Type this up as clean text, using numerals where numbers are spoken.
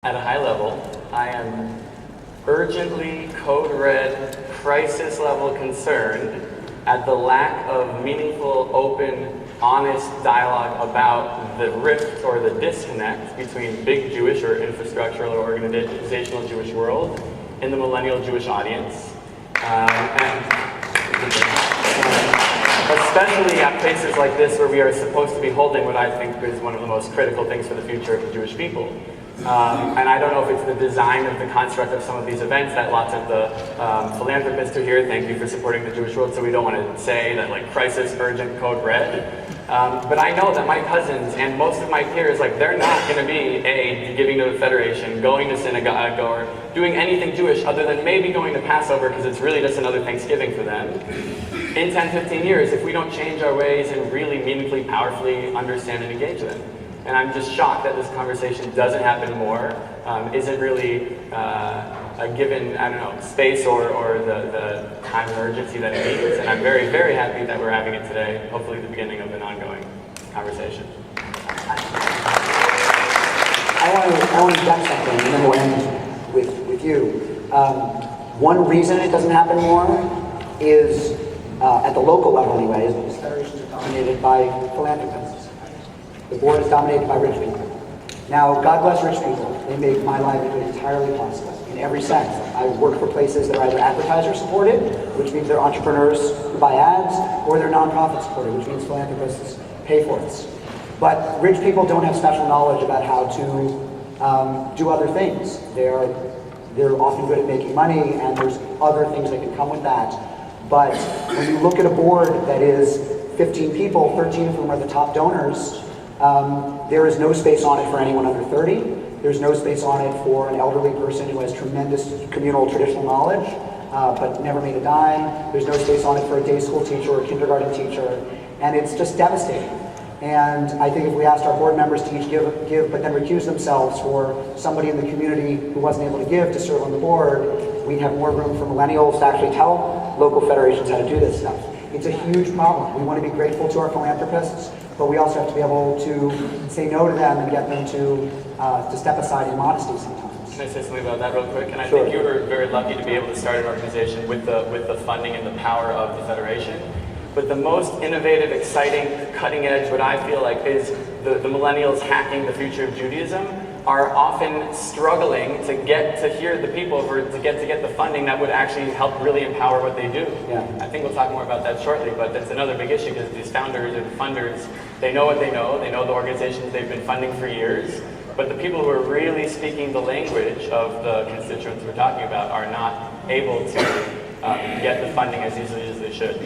At a high level, I am urgently code-red, crisis-level concerned at the lack of meaningful, open, honest dialogue about the rift or the disconnect between big Jewish or infrastructural or organizational Jewish world and the millennial Jewish audience. Especially at places like this where we are supposed to be holding what I think is one of the most critical things for the future of the Jewish people. And I don't know if it's the design of the construct of some of these events that lots of the philanthropists are here. Thank you for supporting the Jewish world. So we don't want to say that like crisis, urgent, code red. But I know that my cousins and most of my peers, like they're not going to be giving to the Federation, going to synagogue, or doing anything Jewish other than maybe going to Passover because it's really just another Thanksgiving for them. In 10, 15 years, if we don't change our ways and really meaningfully, powerfully understand and engage them. And I'm just shocked that this conversation doesn't happen more, isn't really a given, I don't know, space or the time and urgency that it needs. And I'm very, very happy that we're having it today, hopefully the beginning of an ongoing conversation. I want to inject something, and then we'll end with you. One reason it doesn't happen more is, at the local level anyway, is because federations are dominated by philanthropists. The board is dominated by rich people. Now, God bless rich people. They make my livelihood entirely possible in every sense. I work for places that are either advertiser supported, which means they're entrepreneurs who buy ads, or they're nonprofit supported, which means philanthropists pay for this. But rich people don't have special knowledge about how to do other things. They're often good at making money, and there's other things that can come with that. But when you look at a board that is 15 people, 13 of whom are the top donors, there is no space on it for anyone under 30. There's no space on it for an elderly person who has tremendous communal traditional knowledge, but never made a dime. There's no space on it for a day school teacher or a kindergarten teacher, and it's just devastating. And I think if we asked our board members to each give, but then recuse themselves for somebody in the community who wasn't able to give to serve on the board, we'd have more room for millennials to actually tell local federations how to do this stuff. It's a huge problem. We want to be grateful to our philanthropists, but we also have to be able to say no to them and get them to step aside in modesty sometimes. Can I say something about that real quick? And I Sure. think you were very lucky to be able to start an organization with the funding and the power of the Federation. But the most innovative, exciting, cutting edge, what I feel like is the millennials hacking the future of Judaism are often struggling to get to hear the people to get the funding that would actually help really empower what they do. Yeah. I think we'll talk more about that shortly, but that's another big issue because these founders or the funders, they know what they know the organizations they've been funding for years, but the people who are really speaking the language of the constituents we're talking about are not able to get the funding as easily as they should.